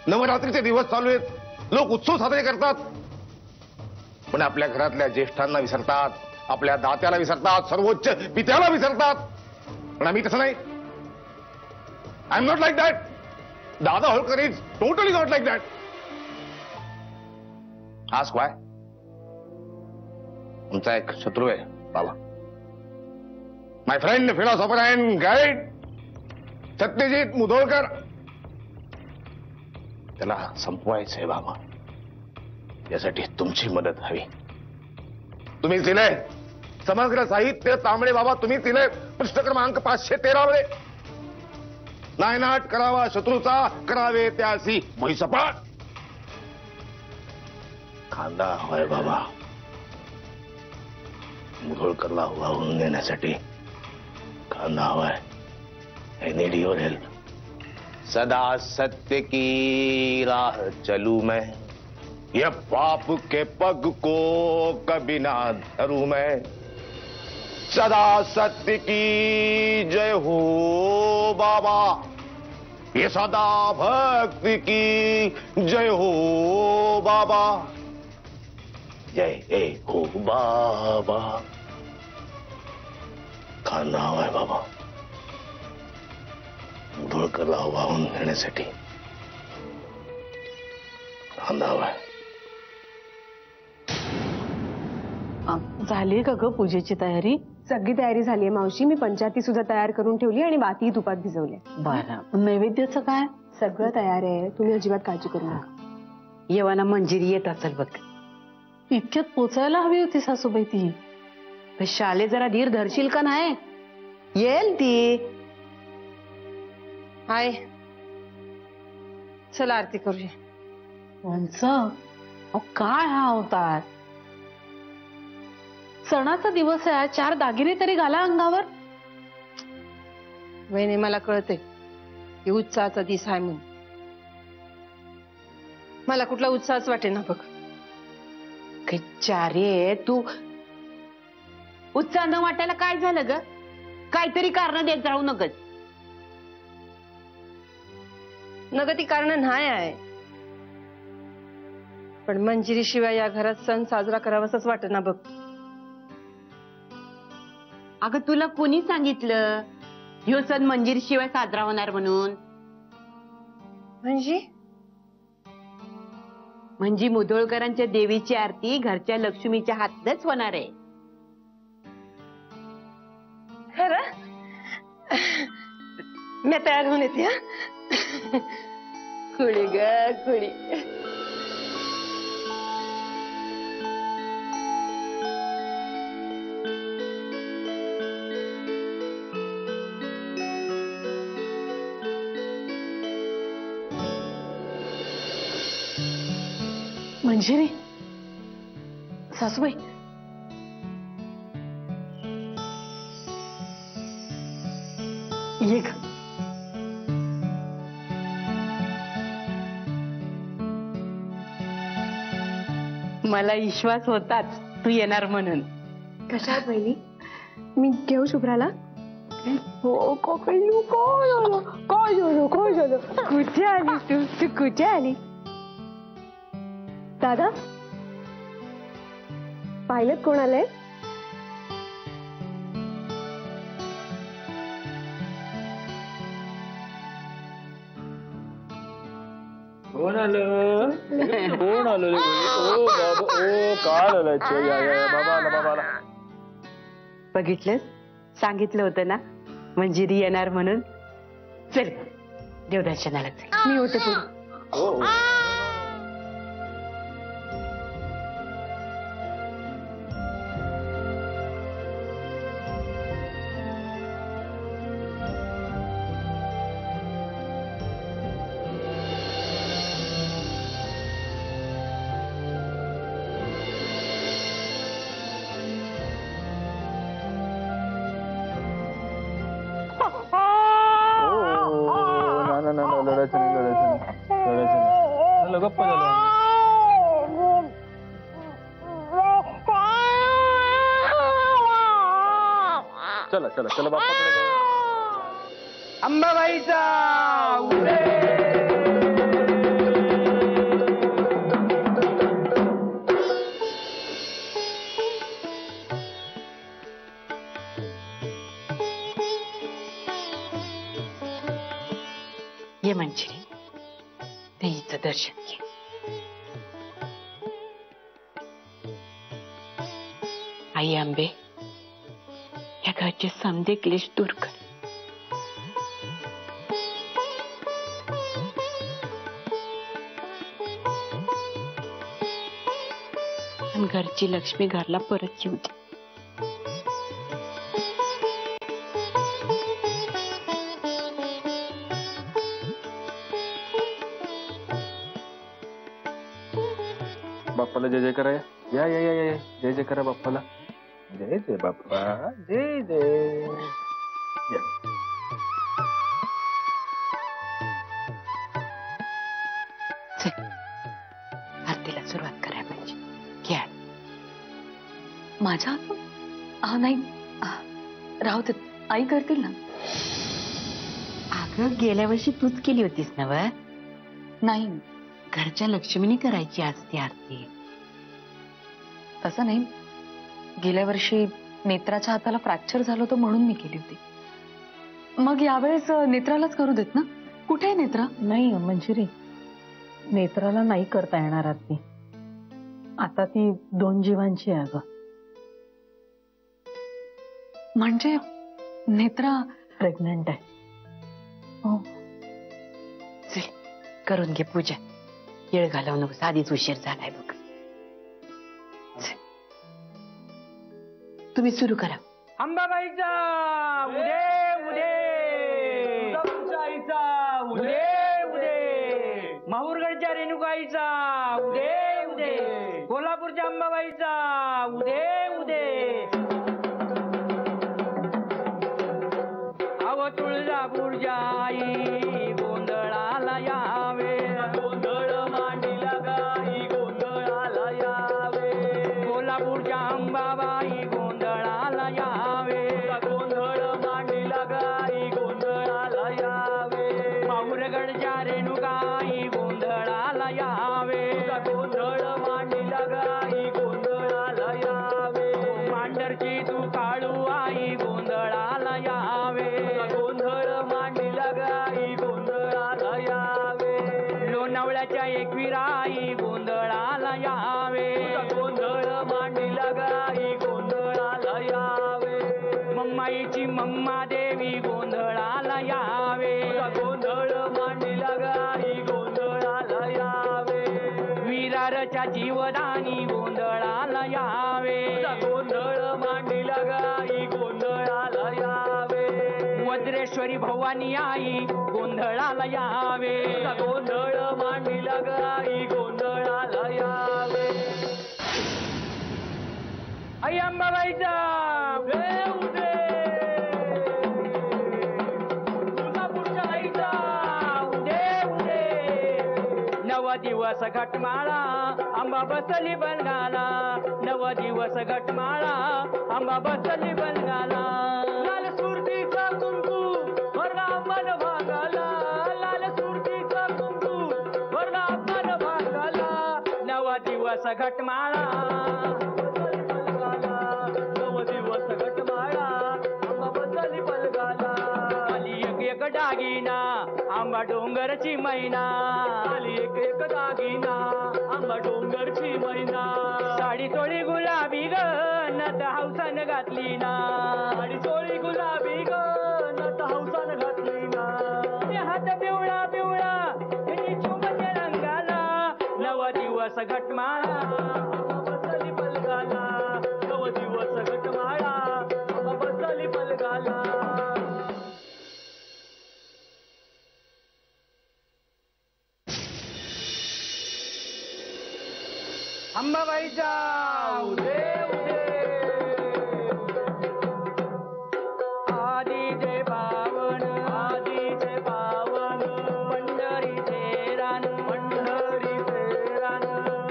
नवरात्रीचे दिवस चालू आहेत, लोक उत्सव साजरे करतात, पण आपल्या घरातल्या ज्येष्ठांना विसरतात, आपल्या दात्याला विसरतात, सर्वोच्च पित्याला विसरतात. पण आम्ही तसं नाही. I am not like that. Dada Holkar is totally not like that. Ask why. तुमचा एक शत्रू आहे बाबा, my friend, philosopher and guide Satyajit Mudholkar. त्याला संपवायचंय बाबा. यासाठी तुमची मदत हवी. तुम्हीच दिलंय समग्र साहित्य तांबडे बाबा, तुम्हीच दिलंय पृष्ठ क्रमांक 513 मध्ये. नायनाट करावा शत्रूचा, करावे त्यासी म्हैसपाट. खांदा हवाय बाबा मुधोळकरला वाहून नेण्यासाठी. खांदा हवाय. I need your help. सदा सत्य की राह चलूं मैं, ये पाप के पग को कभी ना धरूं मैं. सदा सत्य की जय हो बाबा, ये सदा भक्ति की जय हो बाबा. जय हो बाबा. खांदा हवाय बाबा मुधोळकरला वाहून नेण्यासाठी. खांदा हवाय. झाली का ग पूजेची तयारी? सगळी तयारी झालीये मावशी. मी पंचायती सुद्धा तयार करून ठेवली आणि वाती तुपात भिजवले. बरं, नैवेद्याचं काय? सगळं तयार आहे, तुम्ही अजिबात काळजी करू नका. येवाना मंजिरी येत असेल बघ. इतक्यात पोचायला हवी होती सासूबाई ती. शाले जरा धीर धरशील का नाही? येईल ती. हाय, चला आरती करूया. काय हा अवतार? सणाचा दिवस आहे, 4 दागिने तरी घाला अंगावर. वहिनी मला कळते की उत्साहाचा दिस आहे म्हणून. मला कुठला उत्साहच वाटे ना बघ. चारे तू उत्साह न वाटायला काय झालं ग? काहीतरी कारण देत राहू नकच. नग ती कारण नाही आहे, पण मंजिरी शिवाय या घरात सण साजरा करावाच वाटत ना बघ. अगं तुला कोणी सांगितलं ह्यो सण मंजिरी शिवाय साजरा होणार म्हणून? म्हणजे मुधोळकरांच्या देवीची आरती घरच्या लक्ष्मीच्या हातच होणार आहे. खरं? मी तयार होऊन येते. खुळी ग खुळी. मंजिरी, सासूबाई ये ग. मला विश्वास होताच तू येणार म्हणून. कशा पहिली मी घेऊ शुभ्राला? हो काय झालं? कुठे आली तू कुठे आली? दादा पाहिलं कोण आलंय? कोण आलं? कोण आलं? ओ बाबा, ओ काय आलं? बाबा आला, बाबा आला. बघितलं, सांगितलं होतं ना मंजिरी येणार म्हणून. चल देवदर्शनाला चल. मी होते पुढे. हो. गप्प झालं. चला चला चला बाप्पाकडे. अंबाबाईचा ये मंजिरी, देवीचं दर्शन घे. आई अंबे, या घरचे समदे क्लेश दूर कर. आणि घरची लक्ष्मी घरला परत येऊ दे. बाप्पाला जय जय करा. या या या या, जय जय करा बाप्पाला. जय जय बाप्पा, जय जय. या. चल, आरतीला सुरुवात करा म्हणजे. घ्या. माझ्या नाही राहू दे, आई करतील ना. अगं गेल्या वर्षी तूच केली होतीस ना व? नाही घरच्या लक्ष्मीने करायची असती आरती. तसं नाही, गेल्या वर्षी नेत्राच्या हाताला फ्रॅक्चर झालं होतं म्हणून मी केली होती. मग यावेळेस नेत्रालाच करू देत ना. कुठे आहे नेत्रा? नाही मंजिरी, नेत्राला नाही करता येणार आरती. आता ती 2 जीवांची आहे अगं. म्हणजे नेत्रा प्रेग्नंट आहे. हो. चल, करून घे पूजा. येळ घालवू नकोस, आधीच उशीर झालाय बघ. चल. तुम्ही सुरू करा. अंबाबाईचा उदे उदे, तुळजापूरच्या आईचा उदे उदे, माहूरगडच्या रेणुकाईचा उदे उदे, कोल्हापूरच्या अंबाबाईचा उदे उदे. अव तुळजापूरच्या आई गोंधळाला यावे, गोंधळ मांडीला गाई गोंधळाला यावे. कोल्हापूरच्या अंबाबाई गोंधळाला यावे, गोंधळ मांडीला गाई गोंधळाला यावे. माहूरगडच्या रेणुकाई गोंधळाला यावे, गोंधळ मांडीला गाई गोंधळाला यावे. मांडरची तू काळू आई गोंधळाला यावे, गोंधळ मांडीला गाई गोंधळाला यावे. लोणावळ्याच्या एकविराई गोंधळाला यावे, गोंधळ मांडीला गाई गोंधळाला यावे. मम्माईची मम्मा देवी गोंधळाला यावे, गोंधळ मांडीला गाई गोंधळाला यावे. विरारच्या जीवदानी गोंधळाला यावे, गोंधळ मांडीला गाई गोंधळाला यावे. वज्रेश्वरी भवानी आई गोंधळाला यावे, गोंधळ मांडीला गाई गोंधळाला यावे. आई अंबाबाईचा उदे उदे, तुळजापूरच्या आईचा उदे उदे. 9 दिवस घटमाळा अंबा बसली बनगाला, 9 दिवस घटमाळा अंबा बसली बनगाला. लाल सुरतीचा कुंकू भरला मन भागाला, लाल सुरतीचा कुंकू भरला मन भागाला. 9 दिवस घटमाळा 9 दिवस घटमाळा अंबा बसली बनगाला. आली एक एक दागिना आंबा डोंगरची मैना, आली एक एक दागिना आंबा डोंगरची मैना. साडी चोळी गुलाबी ग नत हौसान घातली ना, साडी चोळी गुलाबी ग नत हौसान घातली ना. हात पिवळा पिवळा हिची चुंबते रंगाला, 9 दिवस घटमाळा बसली पलगाला. 9 दिवस घटमाळा बसली पलगाला. अंबाबाईचा उदे उदे, आदीचे पावन आदीचे पावन. पंढरीचे रान पंढरीचे रान,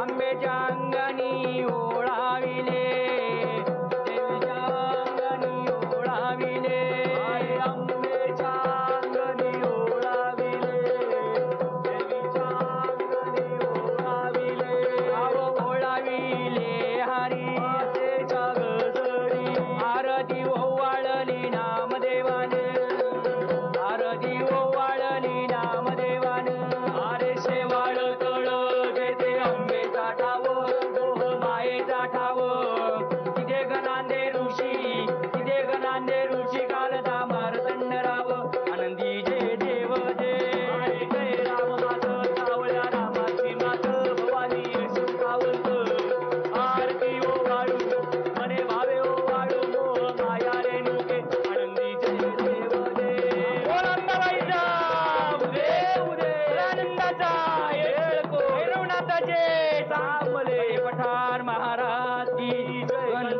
आंब्याच्या अंगणी ओळाविले, देवीच्या अंगणी ओळाविले. आंब्याच्या अंगणी ओळाविले, देवीच्या अंगणी ओळाविले. ओळाविले हरी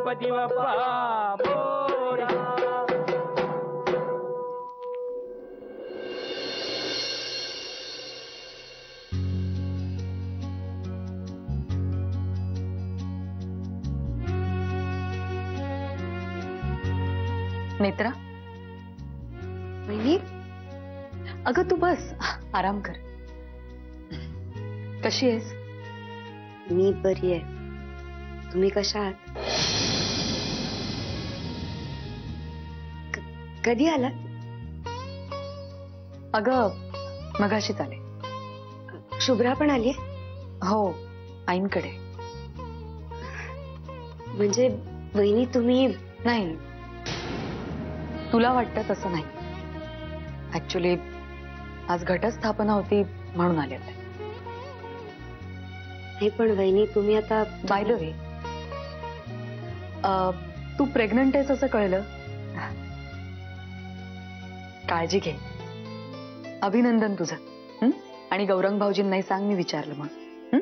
गणपती बाप्पा मोरया. नेत्रा, वहिनी, अगं तू बस, आराम कर. कशी आहेस? मी बरी आहे. तुम्ही कशा आहात? कधी आलात? अगं मगाशीच आले. शुभ्रा पण आली? हो, आईंकडे. म्हणजे वहिनी तुम्ही... नाही, तुला वाटतं तसं नाही. ऍक्च्युली आज घटस्थापना होती म्हणून आले होते. नाही पण वहिनी तुम्ही आता... बाय द वे, तू प्रेग्नंट आहेस असं कळलं. काळजी घे. अभिनंदन तुझं. आणि गौरंग भाऊजींनाही सांग मी विचारलं म्हणून.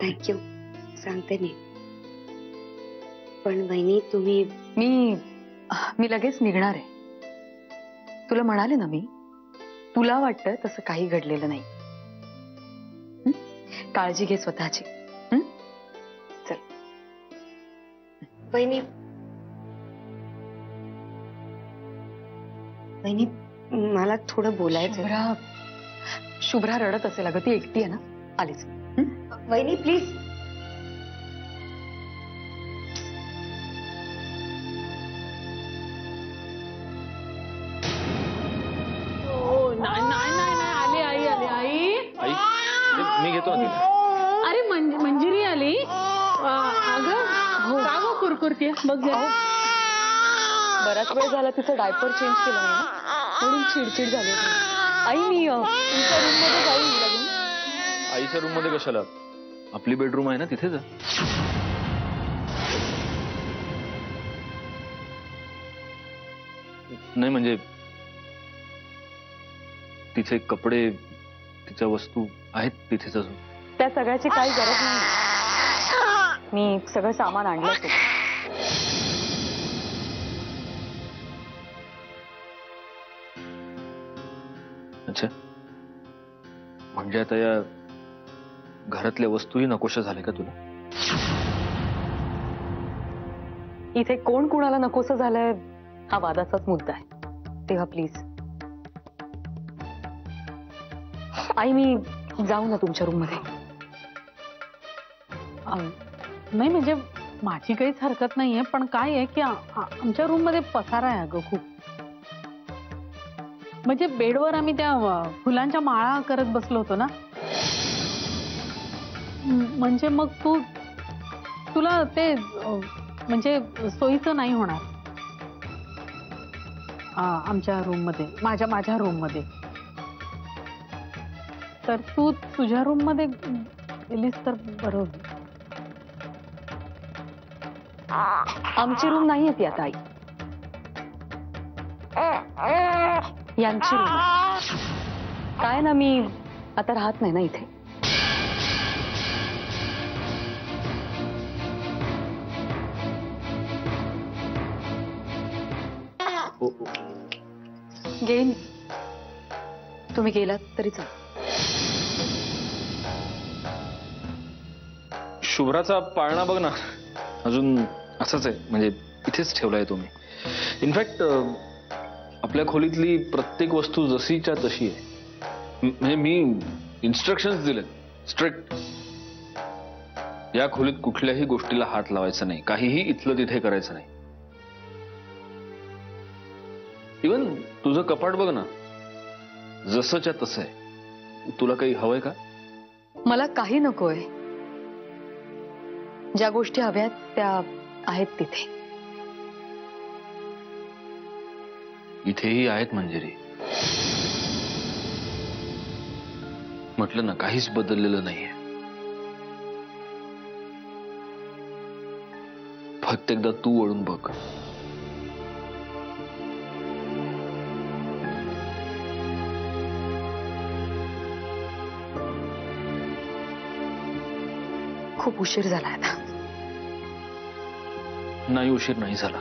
थँक्यू, सांगते मी. पण वहिनी तुम्ही... मी लगेच निघणार आहे. तुला म्हणाले ना मी, तुला वाटतं तसं काही घडलेलं नाही. काळजी घे स्वतःची. चल. वहिनी, वहिनी मला थोडं बोलायचं. शुभ्रा रडत असेल अगं, ती एकटी आहे ना. आलीच. वहिनी प्लीज. मी घेतो ना तिला. अरे मंजिरी आली. अगं का गं कुरकुरतीये बघ जरा. बराच वेळ झाला तिचं डायपर चेंज केलं नाही ना, म्हणून चिडचिड झाली होती. आई मी तुमच्या रूम मध्ये जाऊ लागून. आईच्या रूम मध्ये कशाला? आपली बेडरूम आहे ना, तिथे जा. नाही म्हणजे तिचे कपडे, तिच्या वस्तू आहेत तिथेच अजून. त्या सगळ्याची काही गरज नाही. मी सगळं सामान आणलंच होतं. अच्छा, म्हणजे आता या घरातल्या वस्तूही नकोशा झाल्या का तुला? इथे कोण कुणाला नकोसं झालंय हा वादाचाच मुद्दा आहे. तेव्हा प्लीज आई मी जाऊ ना तुमच्या रूम मध्ये? नाही म्हणजे माझी काहीच हरकत नाहीये, पण काय आहे की आमच्या रूम मध्ये पसारा आहे अगं खूप. म्हणजे बेडवर आम्ही त्या फुलांच्या माळा करत बसलो होतो ना. म्हणजे मग तुला ते म्हणजे सोयीचं नाही होणार आमच्या रूम मध्ये, माझ्या रूम मध्ये. तर तू तुझ्या रूम मध्ये गेलीस तर बरं होईल. आमची रूम नाही ती आता आई, यांची रूम. काय ना मी आता राहत नाही ना इथे. घेईन, तुम्ही गेलात तरी चाल. शुभ्राचा पाळणा बघ ना, अजून असंच आहे. म्हणजे इथेच ठेवलाय तुम्ही. इनफॅक्ट आपल्या खोलीतली प्रत्येक वस्तू जशीच्या तशी आहे. म्हणजे मी इन्स्ट्रक्शन्स दिलेत स्ट्रिक्ट. या खोलीत कुठल्याही गोष्टीला हात लावायचा नाही, काहीही इथलं तिथे करायचं नाही. इवन तुझं कपाट बघ ना, जसंच्या तसं आहे. तुला काही हवंय का? मला काही नकोय. ज्या गोष्टी हव्यात त्या आहेत तिथे. इथेही आहेत मंजिरी. म्हटलं ना, काहीच बदललेलं नाहीये. फक्त एकदा तू वळून बघ. खूप उशीर झाला आता. नाही उशीर नाही झाला.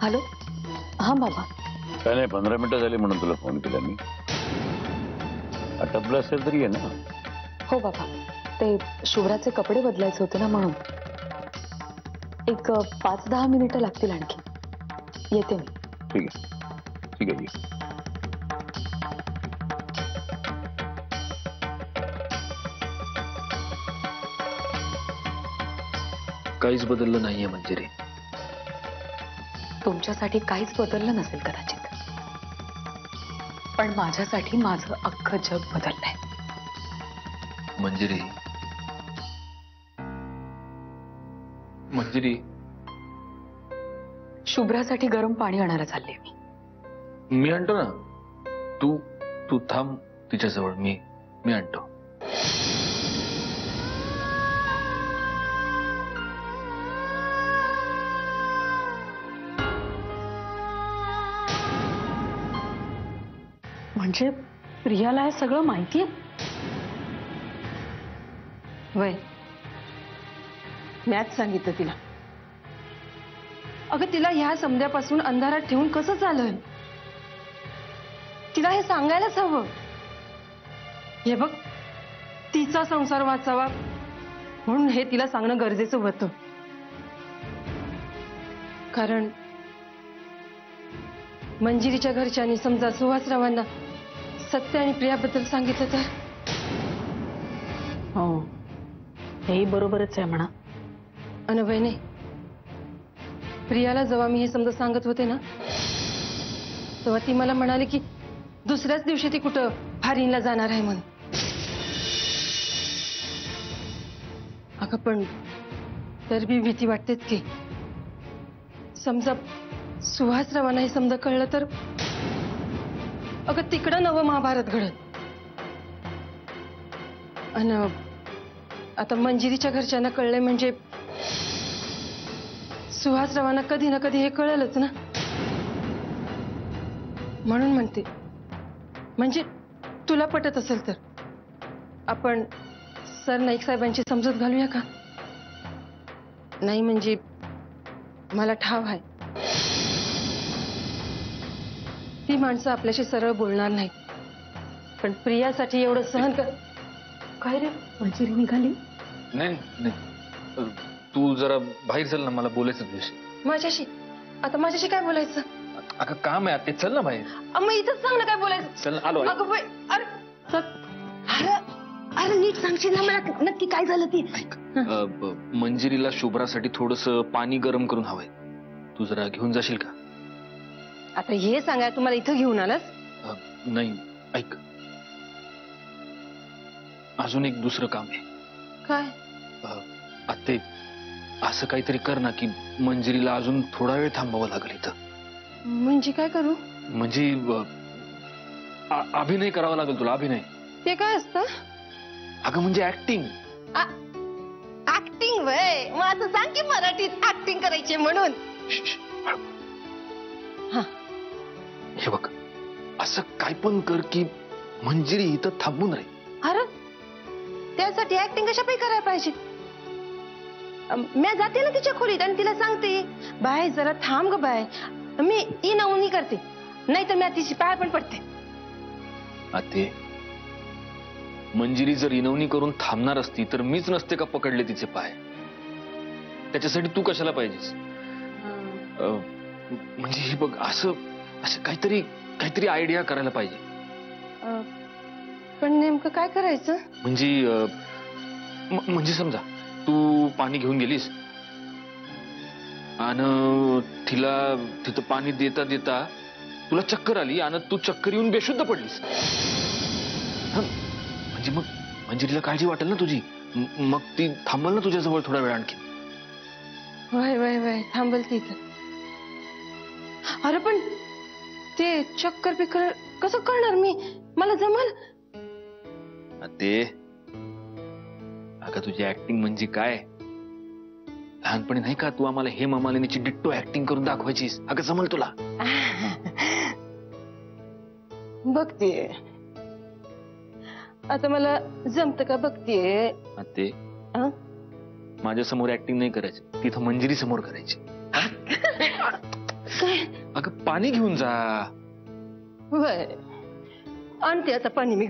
हॅलो. हा बाबा. काय नाही, 15 मिनिटं झाली म्हणून तुला फोन केला मी. आटपलं असेल तरी आहे ना. हो बाबा, ते शुभ्राचे कपडे बदलायचे होते ना म्हणून. एक 5-10 मिनिटं लागतील आणखी. येते मी. ठीक आहे, ठीक आहे. काहीच बदललं नाहीये मंजिरी. तुमच्यासाठी काहीच बदललं नसेल कदाचित, पण माझ्यासाठी माझं अख्खं जग बदललंय. मंजिरी, मंजिरी, शुभ्रासाठी गरम पाणी आणायला चालले मी. मी आणतो ना. तू तू थांब तिच्याजवळ. मी आणतो. म्हणजे प्रियाला हे सगळं माहितीये? वय मॅच सांगितलं तिला. अगं तिला ह्या समध्यापासून अंधारात ठेवून कसं चालेल? तिला हे सांगायलाच हवं. हे बघ, तिचा संसार वाचावा म्हणून हे तिला सांगणं गरजेचं होतं. कारण मंजिरीच्या घरच्यांनी समजा सुहासरावांना सत्य आणि प्रियाबद्दल सांगितलं तर? हो, हेही बरोबरच आहे म्हणा. अनुभय नाही. प्रियाला जेव्हा मी हे समजा सांगत होते ना, तेव्हा ती मला म्हणाली की दुसऱ्याच दिवशी ती कुठं फॉरेनला जाणार आहे म्हणून. अगं पण तर बी भीती वाटतेच की समजा सुहासरावांना हे समजा कळलं तर अगं तिकडं नवं महाभारत घडत. आणि आता मंजिरीच्या घरच्यांना कळलंय म्हणजे सुहासरावांना कधी ना कधी हे कळेलच ना. म्हणून म्हणते, म्हणजे तुला पटत असेल तर आपण सरनाईक साहेबांची समजूत घालूया का? नाही म्हणजे मला ठाव आहे ती माणसं आपल्याशी सरळ बोलणार नाही, पण प्रियासाठी एवढं सहन कर. काय रे, मंजिरी निघाली? नाही नाही, तू जरा बाहेर चल ना, मला बोलायचं तुझ्याशी. माझ्याशी? आता माझ्याशी काय बोलायचं? अगं काम आहे ते, चल ना बाहेर. मग इथंच सांग ना काय बोलायचं. चल ना, आलो. अगं बाई, अरे अरे अरे नीट सांगशील ना मला नक्की काय झालं ती? मंजिरीला शुभ्रासाठी थोडस पाणी गरम करून हवंय. तू जरा घेऊन जाशील का? आता हे सांगाय तुम्हाला इथं घेऊन आलास? नाही, ऐक, अजून एक दुसरं काम आहे. काय? आत्ते, असं काहीतरी कर ना की मंजिरीला अजून थोडा वेळ थांबावं लागेल इथं. म्हणजे काय करू? म्हणजे अभिनय करावा लागेल तुला. अभिनय ते काय असतं? अगं म्हणजे ऍक्टिंग. ऍक्टिंग? वय मग असं सांग की मराठीत ऍक्टिंग करायची म्हणून. हा, हे बघ, असं काय पण कर की मंजिरी इथं थांबून राहील. अरे त्यासाठी ऍक्टिंग कशापाई करायला पाहिजे? मी जाते ना तिच्या खोलीत आणि तिला सांगते, बाय जरा थांब ग बाय, मी इनाउनी करते, नाही तर मी तिची पाय पण पडते. आते, मंजिरी जर इनवणी करून थांबणार असती तर मीच नसते का पकडले तिचे पाय? त्याच्यासाठी तू कशाला पाहिजेस? म्हणजे हे बघ, असं असं काहीतरी आयडिया करायला पाहिजे. पण नेमकं काय करायचं? म्हणजे समजा तू पाणी घेऊन गेलीस आणि तिथं पाणी देता देता तुला चक्कर आली आणि तू चक्कर येऊन बेशुद्ध पडलीस. म्हणजे मग मंजिरीला काळजी वाटेल ना तुझी, मग ती थांबल ना तुझ्याजवळ थोडा वेळ आणखी. वय वय वय थांबल ती. अरे पण ते चक्कर पिक्कर कसं करणार मी? मला जमल? ते अगं तुझी ऍक्टिंग म्हणजे काय? लहानपणी नाही का तू आम्हाला हेमा मालिनीची डिट्टो ऍक्टिंग करून दाखवायचीस? अगं जमल तुला? बघते आता मला जमत का बघते. ते माझ्या समोर ऍक्टिंग नाही करायची, तिथं मंजिरी समोर करायची. अगं पाणी घेऊन जा. बर आणते आता पाणी मी.